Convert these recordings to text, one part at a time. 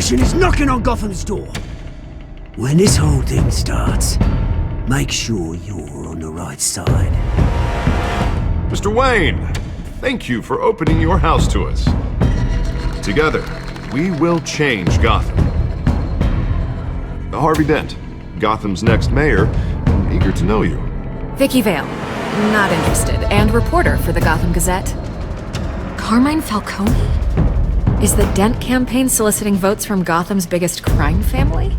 revolution is knocking on Gotham's door. When this whole thing starts, make sure you're on the right side. Mr. Wayne, thank you for opening your house to us. Together, we will change Gotham. Harvey Dent, Gotham's next mayor, eager to know you. Vicky Vale, not interested, and reporter for the Gotham Gazette. Carmine Falcone? Is the Dent campaign soliciting votes from Gotham's biggest crime family?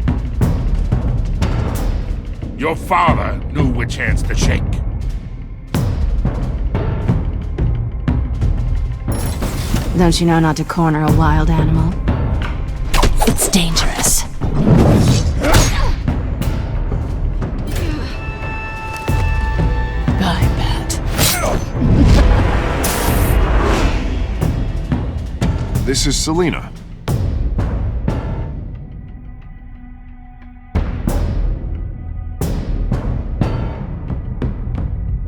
Your father knew which hands to shake. Don't you know not to corner a wild animal? It's dangerous. I bet. This is Selina.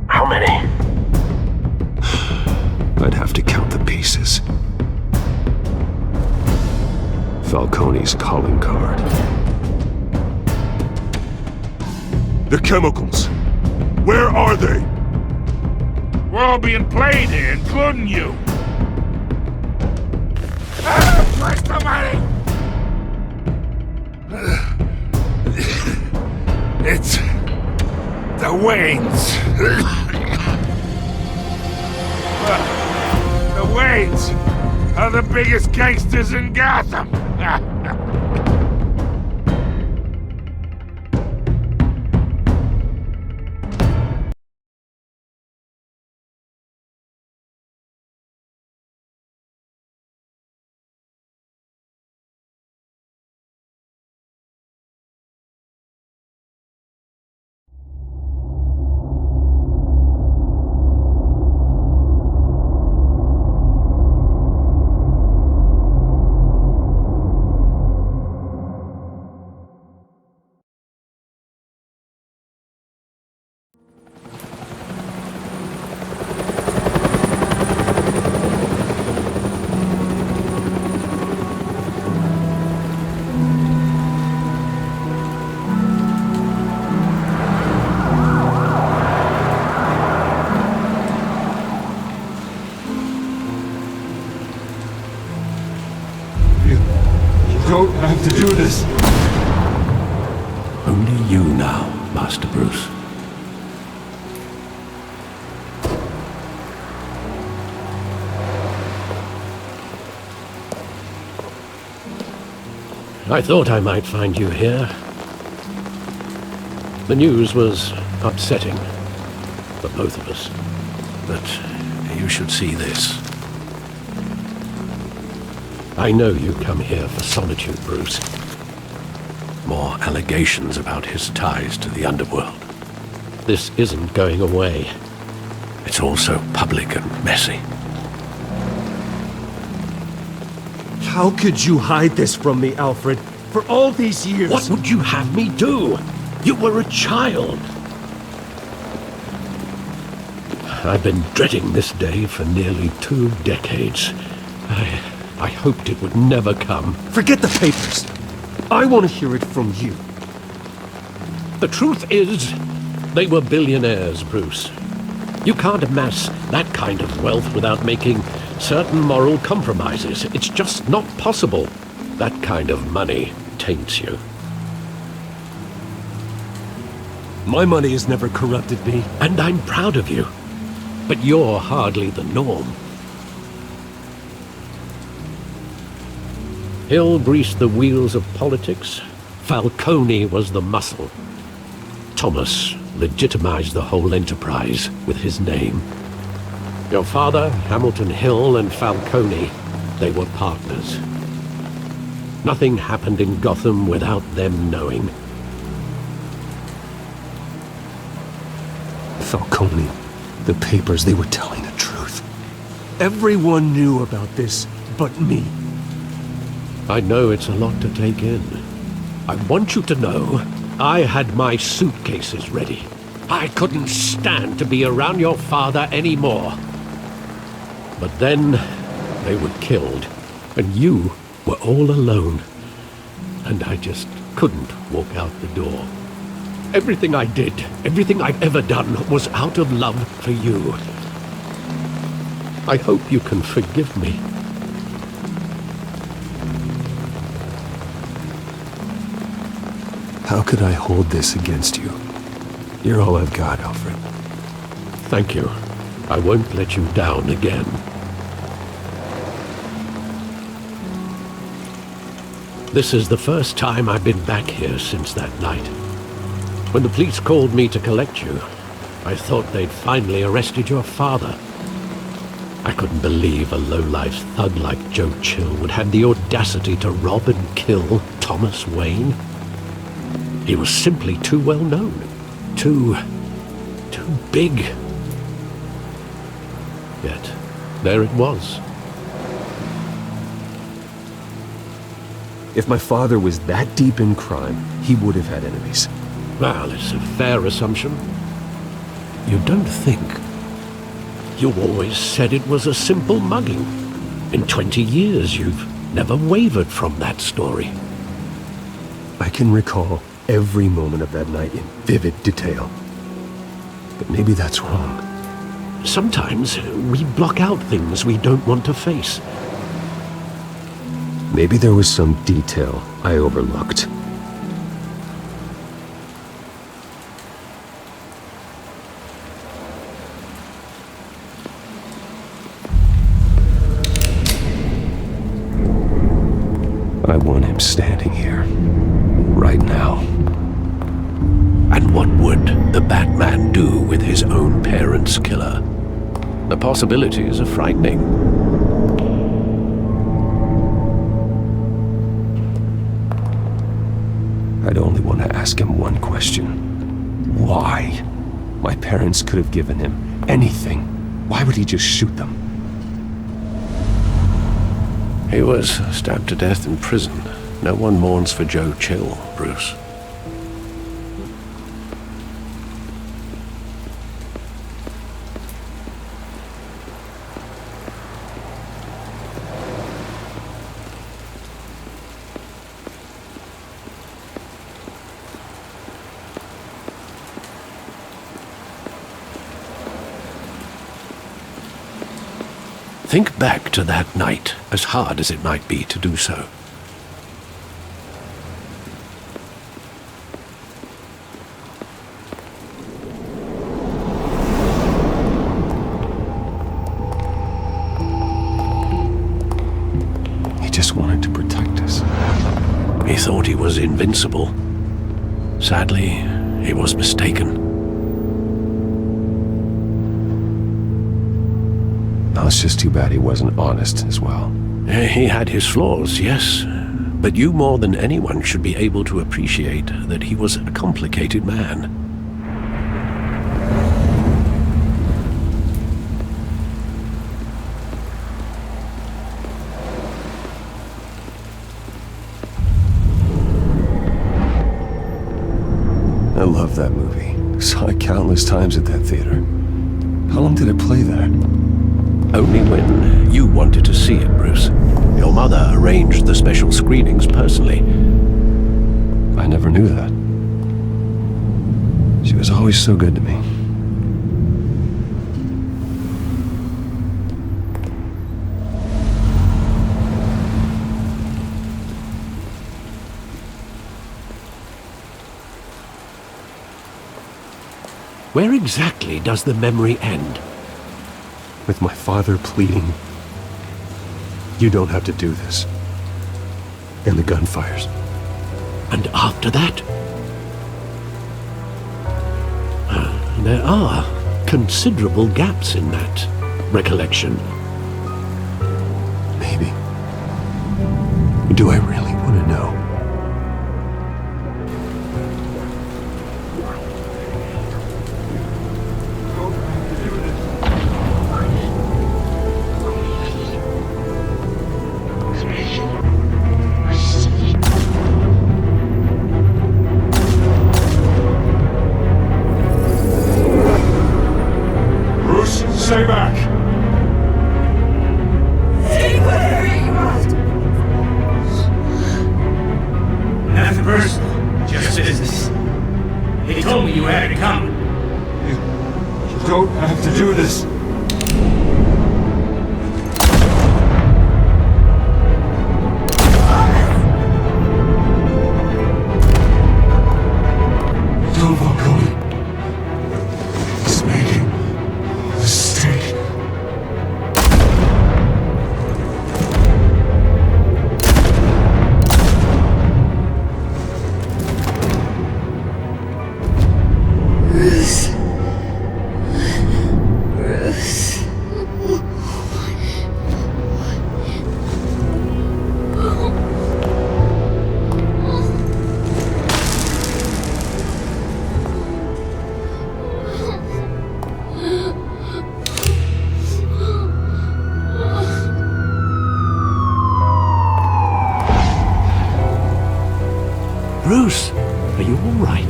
How many? I'd have to count the pieces. Falcone's calling card. The chemicals. Where are they? We're all being played here, including you. Where's the money? It's the Waynes. The Waynes are the biggest gangsters in Gotham. Don't have to do this. Only you now, Master Bruce. I thought I might find you here. The news was upsetting for both of us. But you should see this. I know you come here for solitude, Bruce. More allegations about his ties to the underworld. This isn't going away. It's also public and messy. How could you hide this from me, Alfred? For all these years... What would you have me do? You were a child. I've been dreading this day for nearly 2 decades. I hoped it would never come. Forget the papers. I want to hear it from you. The truth is, they were billionaires, Bruce. You can't amass that kind of wealth without making certain moral compromises. It's just not possible. That kind of money taints you. My money has never corrupted me. And I'm proud of you. But you're hardly the norm. Hill greased the wheels of politics. Falcone was the muscle. Thomas legitimized the whole enterprise with his name. Your father, Hamilton Hill, and Falcone, they were partners. Nothing happened in Gotham without them knowing. Falcone, the papers, they were telling the truth. Everyone knew about this but me. I know it's a lot to take in. I want you to know I had my suitcases ready. I couldn't stand to be around your father anymore. But then they were killed, and you were all alone. and I just couldn't walk out the door. Everything I did, everything I've ever done, was out of love for you. I hope you can forgive me. How could I hold this against you? You're all I've got, Alfred. Thank you. I won't let you down again. This is the first time I've been back here since that night. When the police called me to collect you, I thought they'd finally arrested your father. I couldn't believe a low-life thug like Joe Chill would have the audacity to rob and kill Thomas Wayne. He was simply too well known. Too big. Yet, there it was. If my father was that deep in crime, he would have had enemies. Well, it's a fair assumption. You don't think? You always said it was a simple mugging. In 20 years, you've never wavered from that story. I can recall every moment of that night in vivid detail. But maybe that's wrong. Sometimes we block out things we don't want to face. Maybe there was some detail I overlooked. I want him standing here, right now. And what would the Batman do with his own parents' killer? The possibilities are frightening. I'd only want to ask him one question. Why? My parents could have given him anything. Why would he just shoot them? He was stabbed to death in prison. No one mourns for Joe Chill, Bruce. Think back to that night, as hard as it might be to do so. He just wanted to protect us. He thought he was invincible. Sadly, he was mistaken. It's just too bad he wasn't honest as well. He had his flaws, yes. But you more than anyone should be able to appreciate that he was a complicated man. I love that movie. Saw it countless times at that theater. How long did it play there? Only when you wanted to see it, Bruce. Your mother arranged the special screenings personally. I never knew that. She was always so good to me. Where exactly does the memory end? With my father pleading, "You don't have to do this." And the gunfires. And after that? There are considerable gaps in that recollection. Maybe. Do I really want to know? Stay back! Stay where you must! business. He told me you had it coming. You don't have to do this. Don't walk away. He's making a mistake. Bruce, are you all right?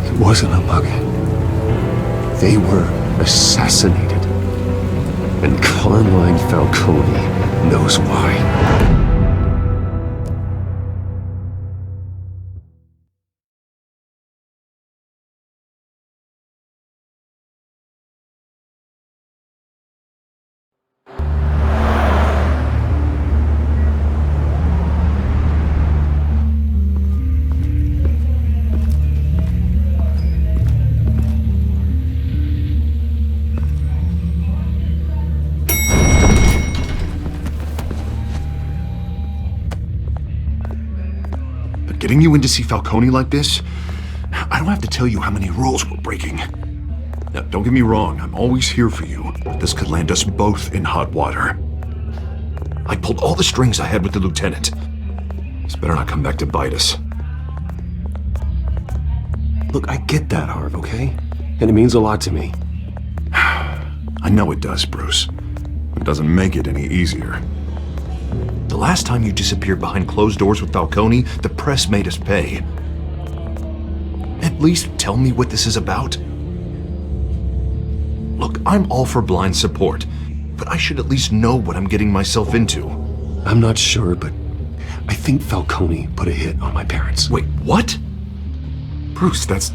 It wasn't a mug. They were assassinated. And Carmine Falcone knows why. Getting you in to see Falcone like this? I don't have to tell you how many rules we're breaking. Now, don't get me wrong, I'm always here for you, but this could land us both in hot water. I pulled all the strings I had with the lieutenant. This better not come back to bite us. Look, I get that, Harv, okay? And it means a lot to me. I know it does, Bruce. It doesn't make it any easier. The last time you disappeared behind closed doors with Falcone, the press made us pay. At least tell me what this is about. Look, I'm all for blind support, but I should at least know what I'm getting myself into. I'm not sure, but I think Falcone put a hit on my parents. Wait, what? Bruce, that's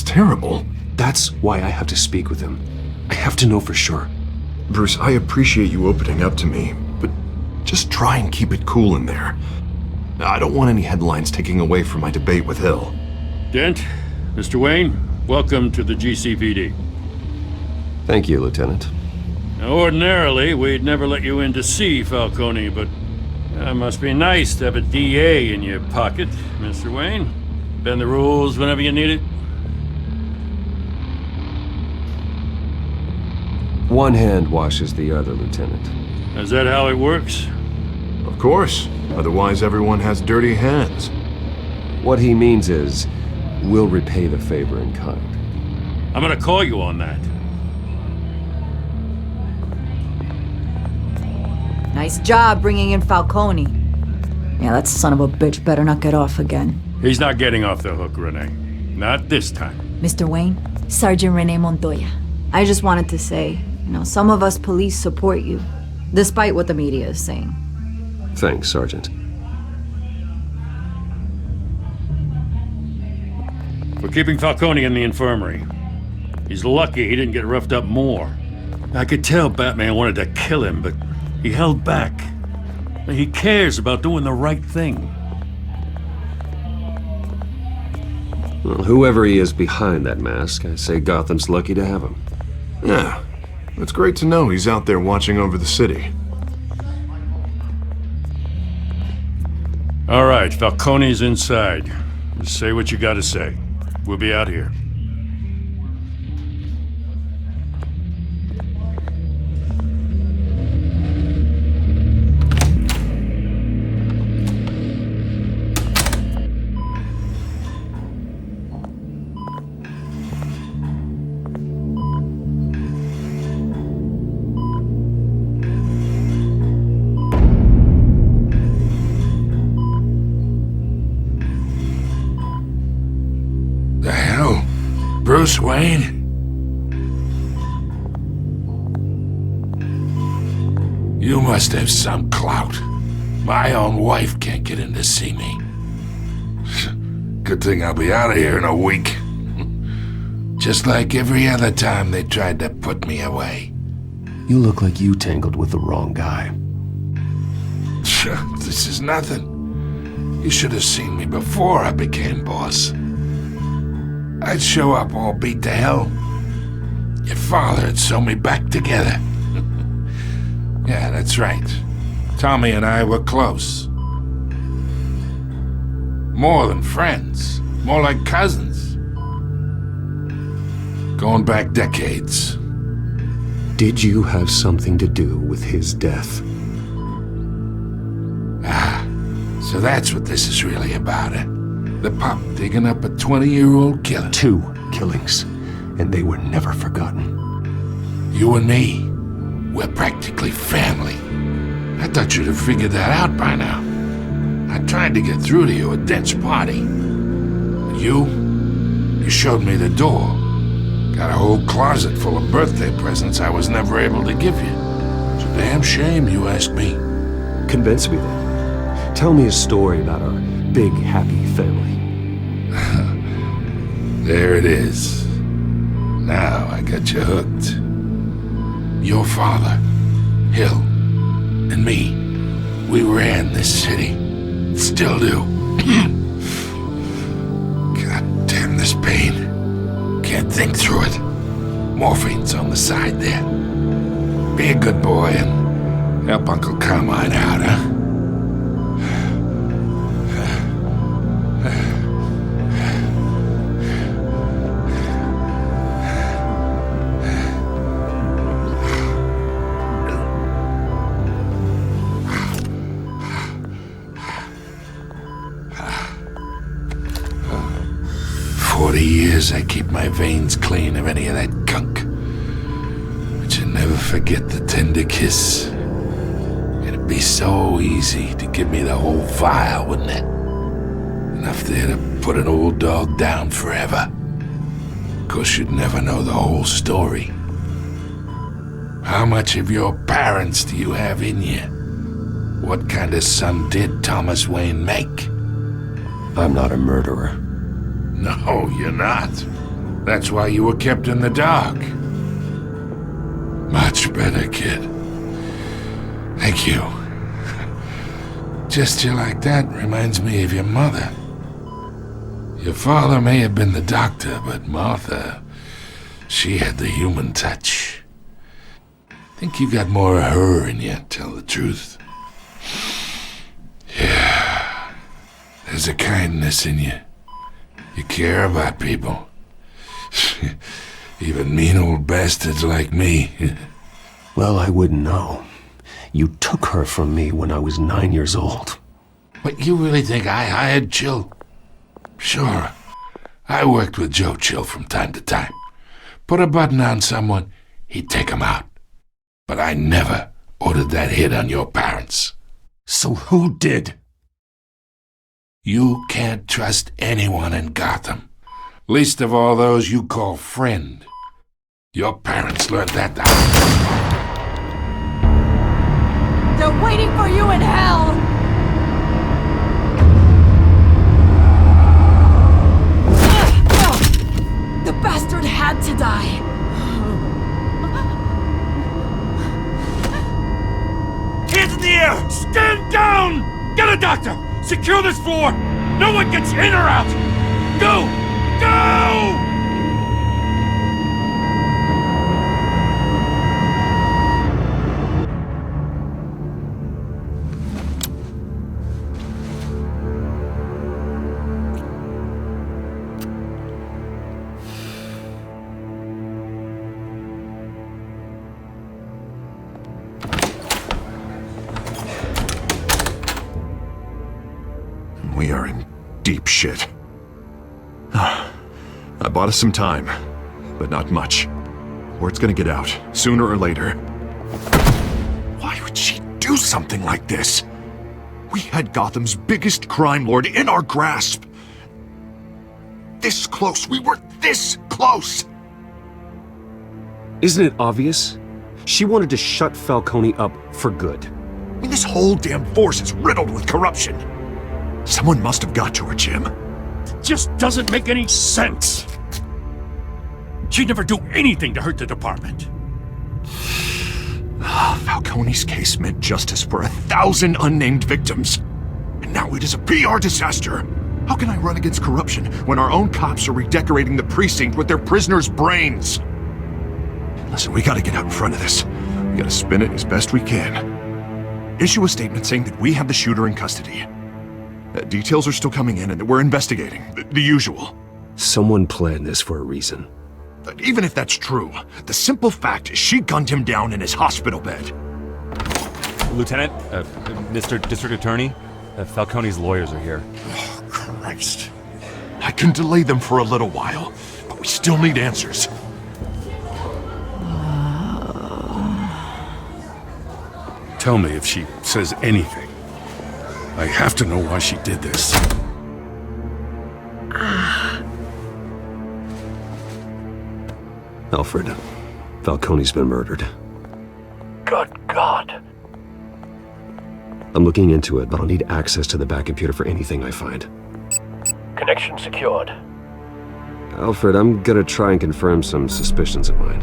terrible. That's why I have to speak with him. I have to know for sure. Bruce, I appreciate you opening up to me, but just try and keep it cool in there. I don't want any headlines taking away from my debate with Hill. Dent, Mr. Wayne, welcome to the GCPD. Thank you, Lieutenant. Now, ordinarily, we'd never let you in to see Falcone, but it must be nice to have a DA in your pocket, Mr. Wayne. Bend the rules whenever you need it. One hand washes the other, Lieutenant. Is that how it works? Of course. Otherwise, everyone has dirty hands. What he means is, we'll repay the favor in kind. I'm gonna call you on that. Nice job bringing in Falcone. Yeah, that son of a bitch better not get off again. He's not getting off the hook, Renee. Not this time. Mr. Wayne, Sergeant Renee Montoya. I just wanted to say, some of us police support you, despite what the media is saying. Thanks, Sergeant. We're keeping Falcone in the infirmary. He's lucky he didn't get roughed up more. I could tell Batman wanted to kill him, but he held back. He cares about doing the right thing. Well, whoever he is behind that mask, I say Gotham's lucky to have him. Yeah, it's great to know he's out there watching over the city. All right, Falcone's inside. Just say what you gotta say. We'll be out here. Bruce Wayne? You must have some clout. My own wife can't get in to see me. Good thing I'll be out of here in a week. Just like every other time they tried to put me away. You look like you tangled with the wrong guy. This is nothing. You should have seen me before I became boss. I'd show up all beat to hell. Your father had sewn me back together. Yeah, that's right. Tommy and I were close. More than friends. More like cousins. Going back decades. Did you have something to do with his death? Ah, so that's what this is really about, eh? The pup digging up a 20-year-old killer. 2 killings, and they were never forgotten. You and me, we're practically family. I thought you'd have figured that out by now. I tried to get through to you at Dent's party. But you showed me the door. Got a whole closet full of birthday presents I was never able to give you. It's a damn shame, you ask me. Convince me then. Tell me a story about our big, happy family. There it is. Now I got you hooked. Your father, Hill, and me, we ran this city. Still do. God damn this pain. Can't think through it. Morphine's on the side there. Be a good boy and help Uncle Carmine out, huh? 40 years I keep my veins clean of any of that gunk. But you never forget the tender kiss. It'd be so easy to give me the whole vial, wouldn't it? Enough there to put an old dog down forever. Of course, you'd never know the whole story. How much of your parents do you have in you? What kind of son did Thomas Wayne make? I'm not a murderer. No, you're not. That's why you were kept in the dark. Much better, kid. Thank you. Gesture like that reminds me of your mother. Your father may have been the doctor, but Martha, she had the human touch. Think you got more of her in you, tell the truth. Yeah. There's a kindness in you. You care about people. Even mean old bastards like me. Well, I wouldn't know. You took her from me when I was 9 years old. But you really think I hired Chill? Sure. I worked with Joe Chill from time to time. Put a button on someone, he'd take him out. But I never ordered that hit on your parents. So who did? You can't trust anyone in Gotham. Least of all those you call friend. Your parents learned that out. They're waiting for you in hell! The bastard had to die. Hands in the air! Stand down! Get a doctor! Secure this floor! No one gets in or out! Go! Go! We are in deep shit. I bought us some time, but not much. Word's gonna get out, sooner or later. Why would she do something like this? We had Gotham's biggest crime lord in our grasp. This close, we were this close! Isn't it obvious? She wanted to shut Falcone up for good. I mean, this whole damn force is riddled with corruption. Someone must have got to her, Jim. just doesn't make any sense. She'd never do anything to hurt the department. Falcone's case meant justice for 1,000 unnamed victims. And now it is a PR disaster. How can I run against corruption when our own cops are redecorating the precinct with their prisoners' brains? Listen, we gotta get out in front of this. We gotta spin it as best we can. Issue a statement saying that we have the shooter in custody. Details are still coming in and that we're investigating. The usual. Someone planned this for a reason. Even if that's true, the simple fact is she gunned him down in his hospital bed. Lieutenant, Mr. District Attorney, Falcone's lawyers are here. Oh, Christ. I can delay them for a little while, but we still need answers. Tell me if she says anything. I have to know why she did this. Alfred, Falcone's been murdered. Good God. I'm looking into it, but I'll need access to the back computer for anything I find. Connection secured. Alfred, I'm gonna try and confirm some suspicions of mine.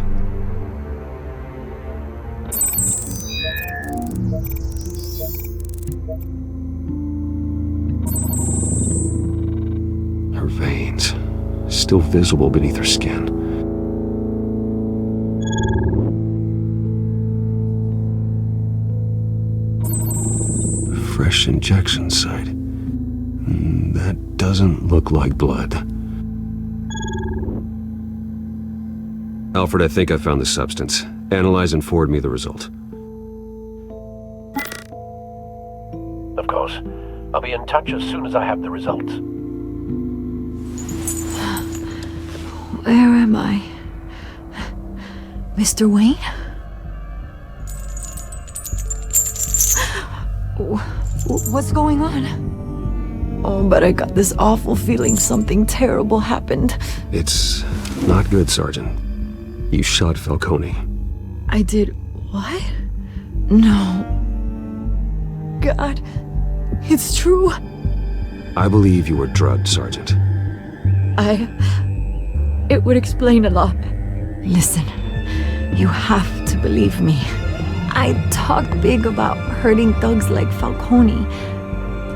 Her veins, still visible beneath her skin. Fresh injection site. That doesn't look like blood. Alfred, I think I found the substance. Analyze and forward me the result. Of course. I'll be in touch as soon as I have the results. Where am I? Mr. Wayne? What's going on? Oh, but I got this awful feeling something terrible happened. It's not good, Sergeant. You shot Falcone. I did what? No. God, it's true. I believe you were drugged, Sergeant. It would explain a lot. Listen, you have to believe me. I talk big about hurting thugs like Falcone,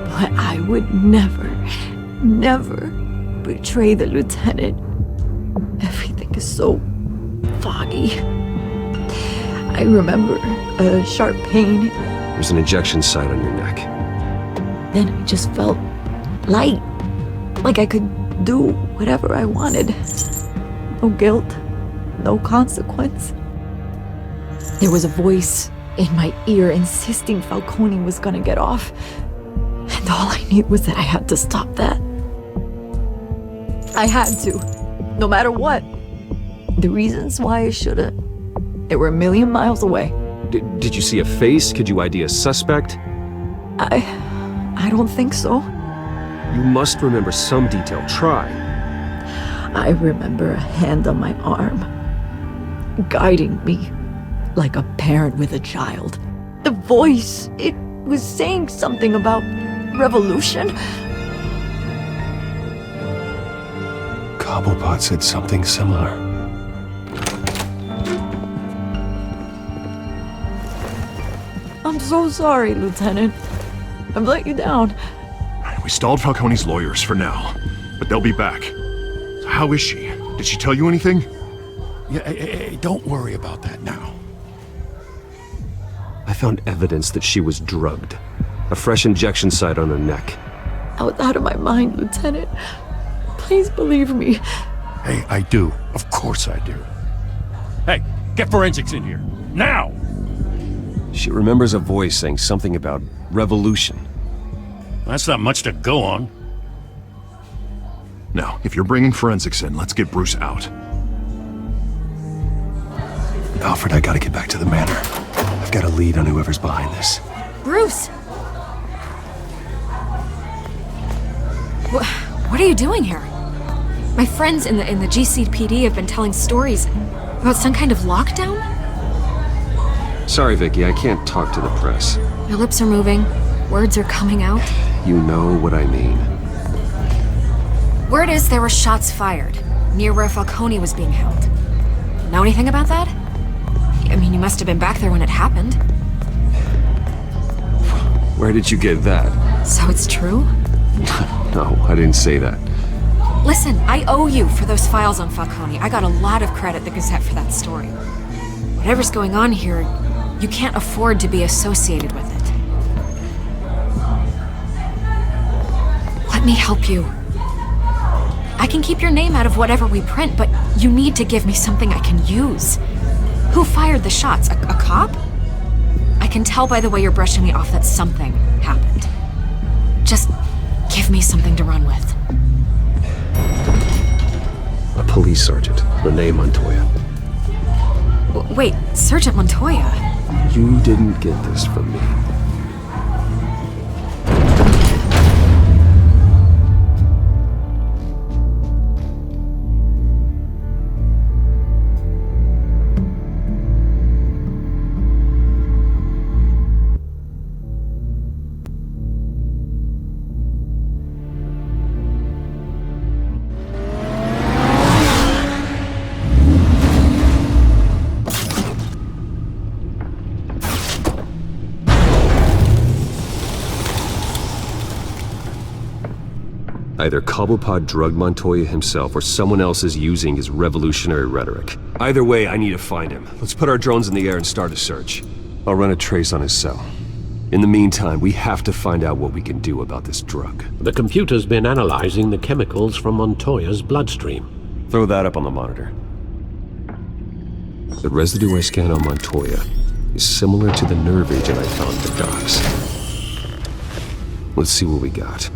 but I would never betray the lieutenant. Everything is so foggy. I remember a sharp pain. There's an injection site on your neck. Then I just felt light, like I could do whatever I wanted. No guilt, no consequence. There was a voice in my ear insisting Falcone was gonna get off. And all I knew was that I had to stop that. I had to, no matter what. The reasons why I shouldn't, they were a million miles away. Did you see a face? Could you ID a suspect? I don't think so. You must remember some detail. Try. I remember a hand on my arm, guiding me like a parent with a child. The voice, it was saying something about revolution. Cobblepot said something similar. I'm so sorry, Lieutenant. I've let you down. We stalled Falcone's lawyers for now, but they'll be back. So how is she? Did she tell you anything? Yeah, hey, don't worry about that now. I found evidence that she was drugged. A fresh injection site on her neck. I was out of my mind, Lieutenant. Please believe me. Hey, I do. Of course I do. Hey, get forensics in here. Now! She remembers a voice saying something about revolution. That's not much to go on. Now, if you're bringing forensics in, let's get Bruce out. Alfred, I gotta get back to the manor. I've got a lead on whoever's behind this. Bruce! What are you doing here? My friends in the GCPD have been telling stories about some kind of lockdown? Sorry, Vicky, I can't talk to the press. Your lips are moving. Words are coming out. You know what I mean. Word is there were shots fired, near where Falcone was being held. Know anything about that? I mean, you must have been back there when it happened. Where did you get that? So it's true? No, I didn't say that. Listen, I owe you for those files on Falcone. I got a lot of credit at the Gazette for that story. Whatever's going on here, you can't afford to be associated with it. Let me help you. I can keep your name out of whatever we print, but you need to give me something I can use. Who fired the shots? A cop? I can tell by the way you're brushing me off that something happened. Just give me something to run with. A police sergeant, Renee Montoya. Wait, Sergeant Montoya? You didn't get this from me. Either Cobblepot drugged Montoya himself or someone else is using his revolutionary rhetoric. Either way, I need to find him. Let's put our drones in the air and start a search. I'll run a trace on his cell. In the meantime, we have to find out what we can do about this drug. The computer's been analyzing the chemicals from Montoya's bloodstream. Throw that up on the monitor. The residue I scanned on Montoya is similar to the nerve agent I found at the docks. Let's see what we got.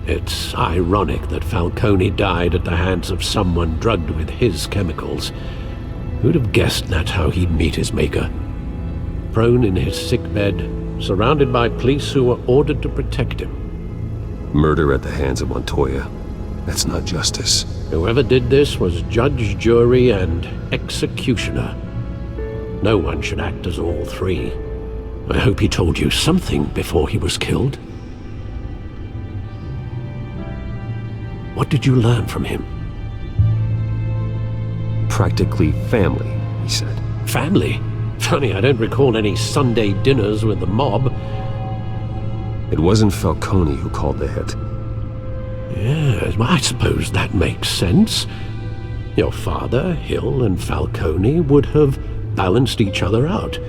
It's ironic that Falcone died at the hands of someone drugged with his chemicals. Who'd have guessed that's how he'd meet his maker? Prone in his sickbed, surrounded by police who were ordered to protect him. Murder at the hands of Montoya. That's not justice. Whoever did this was judge, jury, and executioner. No one should act as all three. I hope he told you something before he was killed. What did you learn from him? Practically family, he said. Family? Funny, I don't recall any Sunday dinners with the mob. It wasn't Falcone who called the hit. Yes, well, I suppose that makes sense. Your father, Hill, and Falcone would have balanced each other out.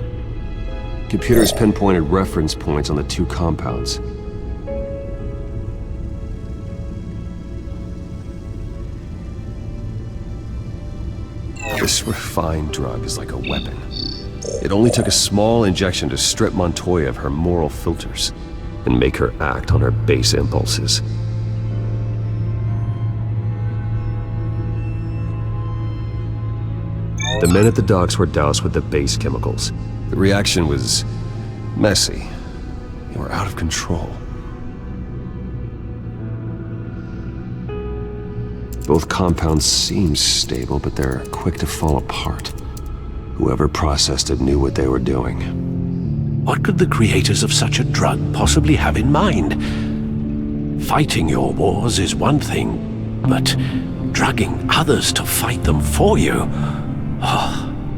Computers pinpointed reference points on the two compounds. This refined drug is like a weapon. It only took a small injection to strip Montoya of her moral filters and make her act on her base impulses. The men at the docks were doused with the base chemicals. The reaction was messy. They were out of control. Both compounds seem stable, but they're quick to fall apart. Whoever processed it knew what they were doing. What could the creators of such a drug possibly have in mind? Fighting your wars is one thing, but drugging others to fight them for you?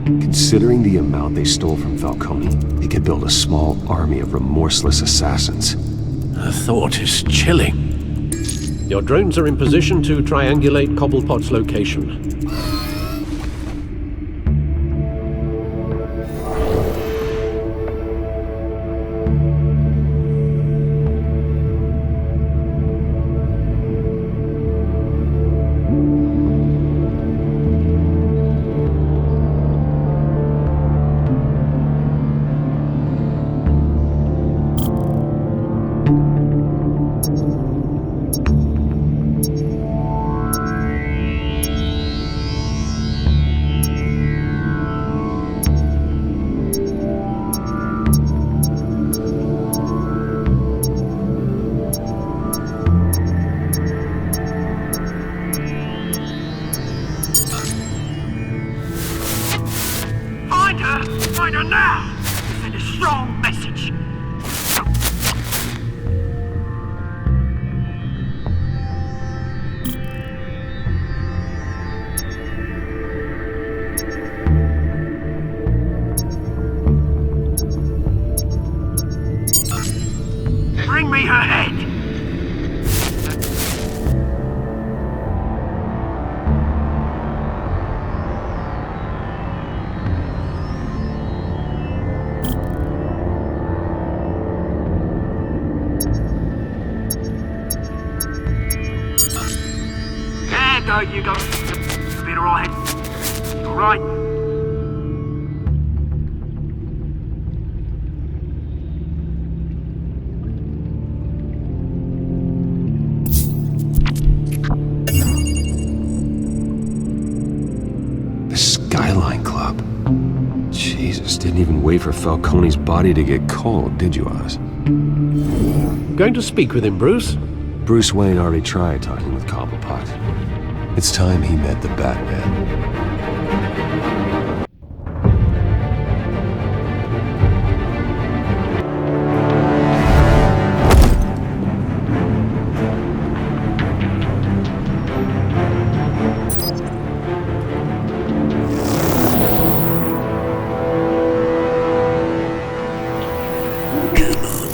Considering the amount they stole from Falcone, they could build a small army of remorseless assassins. The thought is chilling. Your drones are in position to triangulate Cobblepot's location. Find her now! Send a strong message! go, you go. Been alright. Alright. The Skyline Club. Jesus, didn't even wait for Falcone's body to get cold, did you, Oz? Going to speak with him, Bruce? Bruce Wayne already tried talking with Cobblepot. It's time he met the Batman.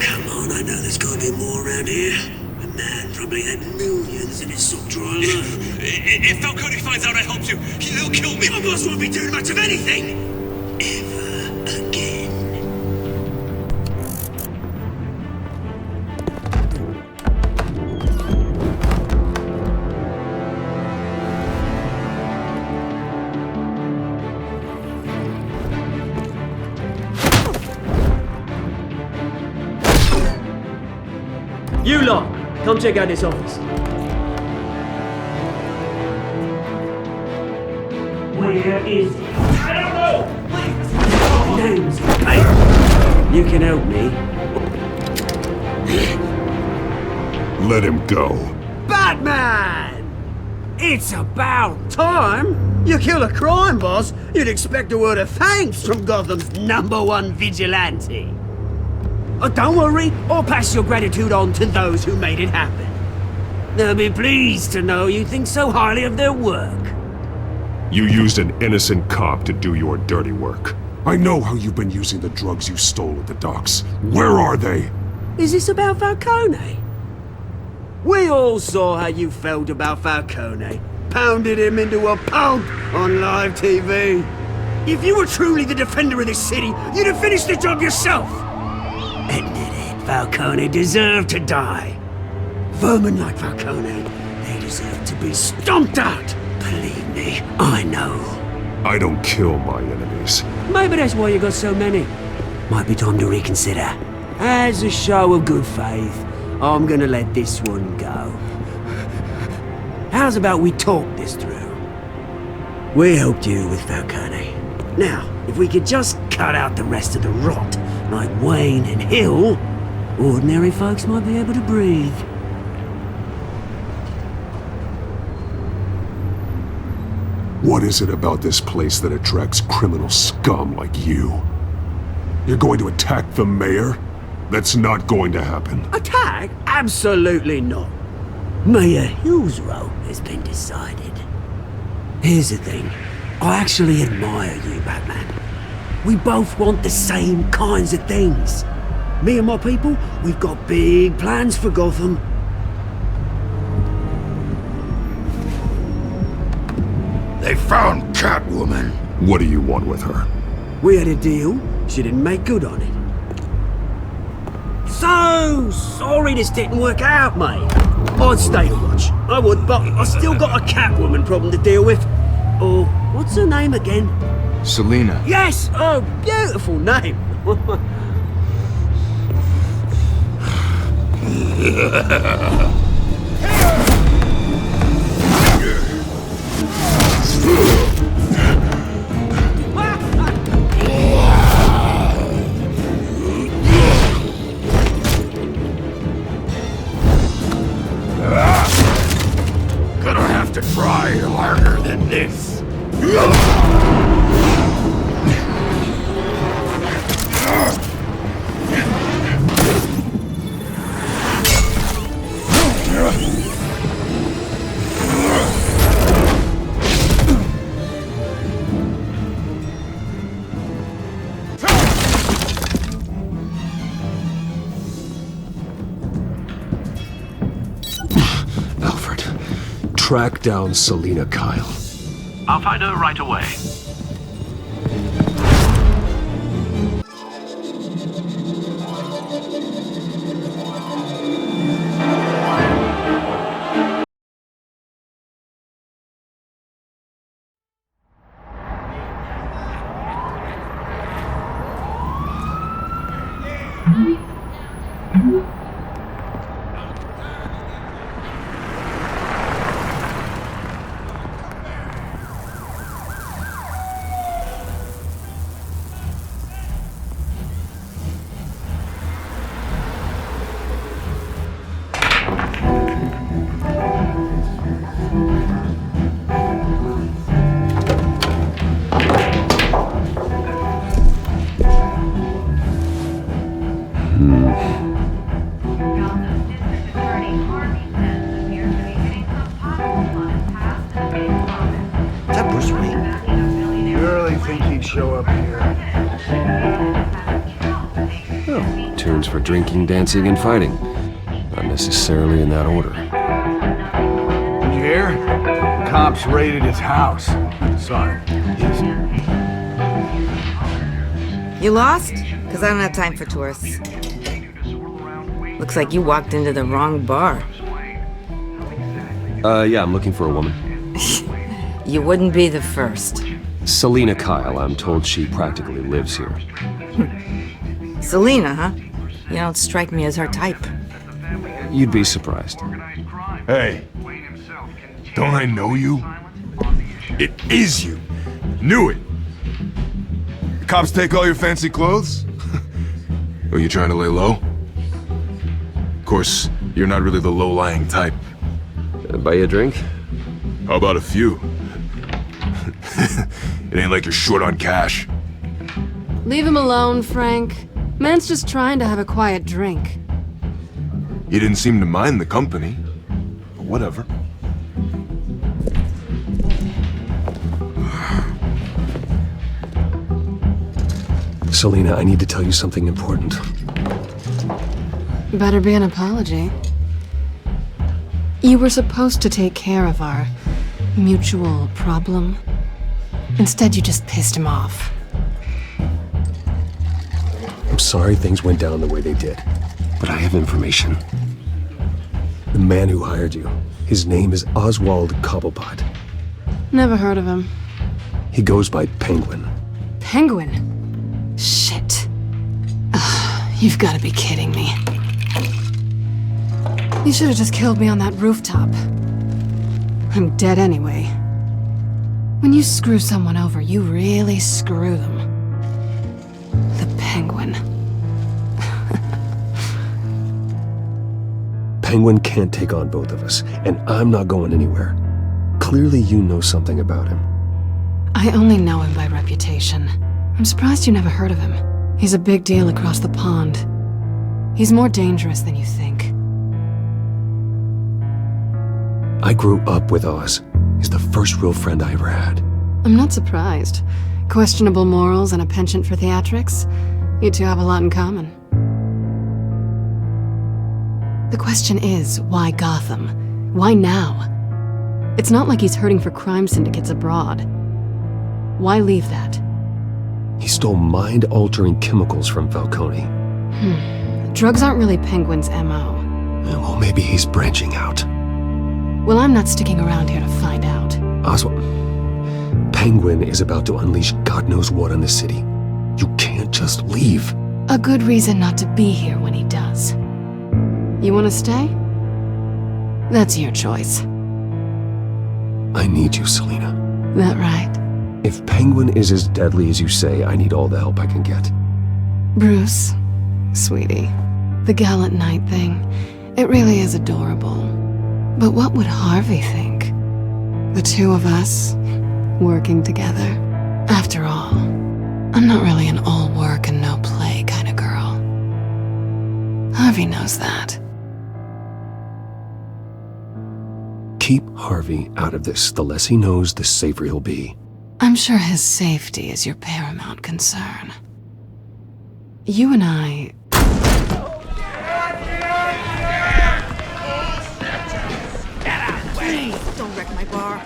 Come on, I know there's gotta be more around here. A man probably had millions in his sock drawer alone. If Falcone finds out I helped you, he'll kill me. Your boss won't be doing much of anything! Ever again. You lot, come check out this office. Where is he? I don't know! Please! Names, mate! You can help me. Let him go. Batman! It's about time! You kill a crime boss, you'd expect a word of thanks from Gotham's #1 vigilante. Oh, don't worry, I'll pass your gratitude on to those who made it happen. They'll be pleased to know you think so highly of their work. You used an innocent cop to do your dirty work. I know how you've been using the drugs you stole at the docks. Where are they? Is this about Falcone? We all saw how you felt about Falcone. Pounded him into a pulp on live TV. If you were truly the defender of this city, you'd have finished the job yourself. Admit it, Falcone deserved to die. Vermin like Falcone, they deserve to be stomped out. Believe me, I know. I don't kill my enemies. Maybe that's why you got so many. Might be time to reconsider. As a show of good faith, I'm gonna let this one go. How's about we talk this through? We helped you with Falcone. Now, if we could just cut out the rest of the rot, like Wayne and Hill, ordinary folks might be able to breathe. What is it about this place that attracts criminal scum like you? You're going to attack the mayor? That's not going to happen. Attack? Absolutely not. Mayor Hill's role has been decided. Here's the thing. I actually admire you, Batman. We both want the same kinds of things. Me and my people, we've got big plans for Gotham. They found Catwoman. What do you want with her? We had a deal. She didn't make good on it. So sorry this didn't work out, mate. I'd stay to watch. I would, but I still got a Catwoman problem to deal with. Oh, what's her name again? Selena. Yes! Oh, beautiful name. Gonna have to try harder than this. Alfred, track down Selina Kyle. I'll find her right away. Tunes for drinking, dancing, and fighting. Not necessarily in that order. Did you hear? Cops raided his house. Sorry. You lost? Because I don't have time for tourists. Looks like you walked into the wrong bar. Yeah, I'm looking for a woman. You wouldn't be the first. Selina Kyle, I'm told she practically lives here. Selina, huh? You don't strike me as her type. You'd be surprised. Hey, don't I know you? It is you. Knew it. The cops take all your fancy clothes? Are you trying to lay low? Of course, you're not really the low-lying type. Buy you a drink? How about a few? It ain't like you're short on cash. Leave him alone, Frank. Man's just trying to have a quiet drink. You didn't seem to mind the company. But whatever. Selina, I need to tell you something important. Better be an apology. You were supposed to take care of our mutual problem. Instead, you just pissed him off. I'm sorry things went down the way they did, but I have information. The man who hired you, his name is Oswald Cobblepot. Never heard of him. He goes by Penguin. Penguin? Shit. Ugh, you've got to be kidding me. You should have just killed me on that rooftop. I'm dead anyway. When you screw someone over, you really screw them. The Penguin. Penguin can't take on both of us, and I'm not going anywhere. Clearly you know something about him. I only know him by reputation. I'm surprised you never heard of him. He's a big deal across the pond. He's more dangerous than you think. I grew up with Oz. He's the first real friend I ever had. I'm not surprised. Questionable morals and a penchant for theatrics. You two have a lot in common. The question is, why Gotham? Why now? It's not like he's hurting for crime syndicates abroad. Why leave that? He stole mind-altering chemicals from Falcone. Drugs aren't really Penguin's MO. Well, maybe he's branching out. Well, I'm not sticking around here to find out. Oswald, Penguin is about to unleash God knows what on the city. You can't just leave. A good reason not to be here when he does. You want to stay? That's your choice. I need you, Selina. That right? If Penguin is as deadly as you say, I need all the help I can get. Bruce, sweetie, the gallant knight thing, it really is adorable. But what would Harvey think? The two of us, working together. After all, I'm not really an all work and no play kind of girl. Harvey knows that. Keep Harvey out of this. The less he knows, the safer he'll be. I'm sure his safety is your paramount concern. You and I... Please, don't wreck my bar.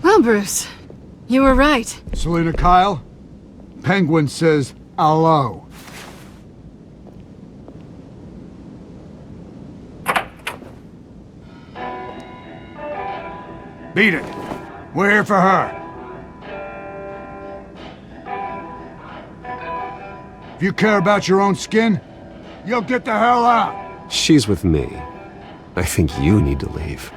Well, Bruce, you were right. Selina Kyle, Penguin says hello. Beat it. We're here for her. If you care about your own skin, you'll get the hell out. She's with me. I think you need to leave.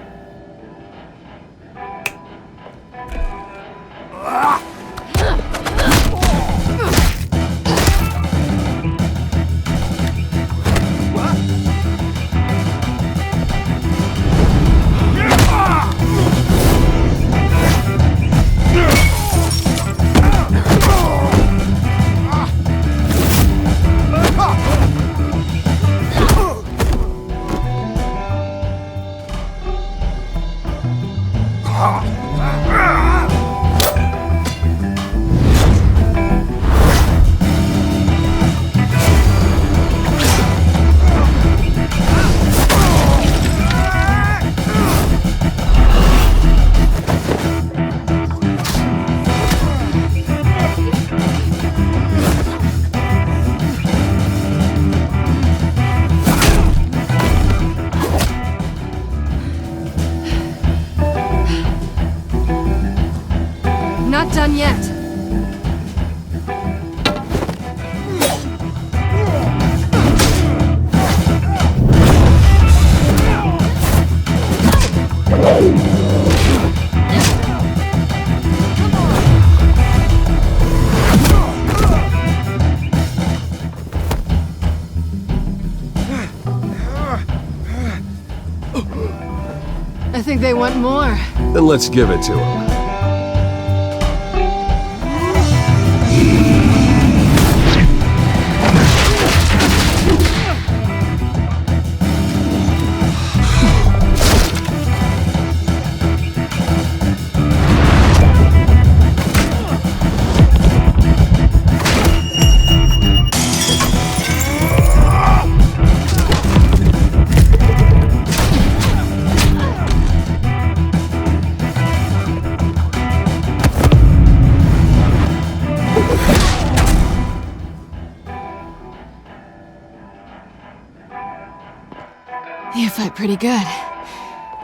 Not done yet. I think they want more. Then let's give it to them. You fight pretty good.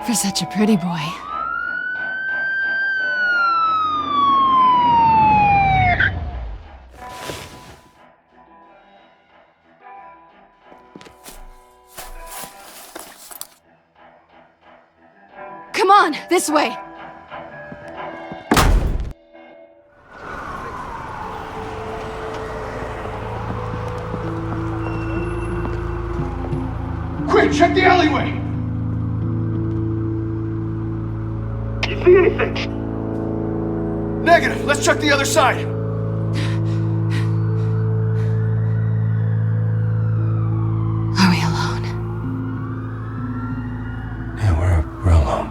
For such a pretty boy. Come on, this way! Quick, check the alleyway! You see anything? Negative. Let's check the other side. Are we alone? Yeah, we're alone.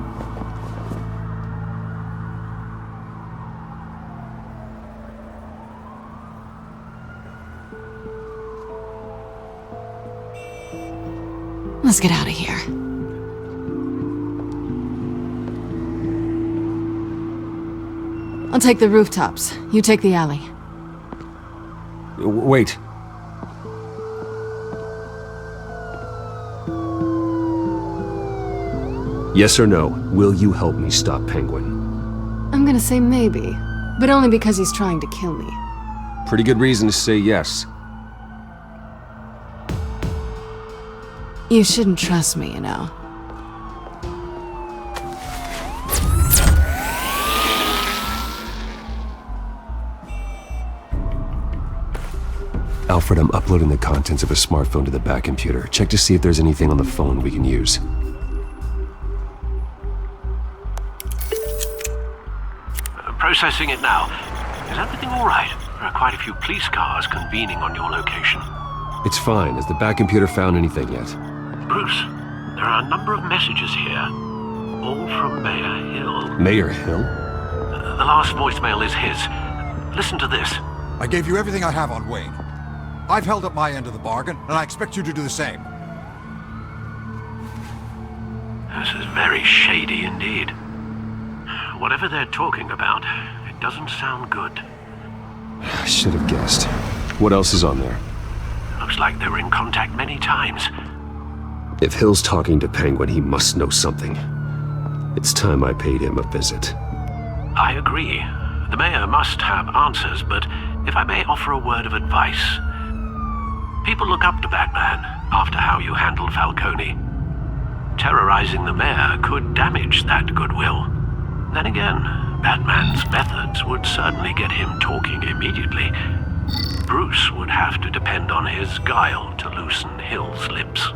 Let's get out of here. I'll take the rooftops. You take the alley. Wait. Yes or no, will you help me stop Penguin? I'm gonna say maybe, but only because he's trying to kill me. Pretty good reason to say yes. You shouldn't trust me, you know. Alfred, I'm uploading the contents of a smartphone to the back computer. Check to see if there's anything on the phone we can use. Processing it now. Is everything all right? There are quite a few police cars convening on your location. It's fine. Has the back computer found anything yet? Bruce, there are a number of messages here. All from Mayor Hill. Mayor Hill? The last voicemail is his. Listen to this. I gave you everything I have on Wayne. I've held up my end of the bargain, and I expect you to do the same. This is very shady indeed. Whatever they're talking about, it doesn't sound good. I should have guessed. What else is on there? Looks like they were in contact many times. If Hill's talking to Penguin, he must know something. It's time I paid him a visit. I agree. The mayor must have answers, but if I may offer a word of advice. People look up to Batman after how you handled Falcone. Terrorizing the mayor could damage that goodwill. Then again, Batman's methods would certainly get him talking immediately. Bruce would have to depend on his guile to loosen Hill's lips.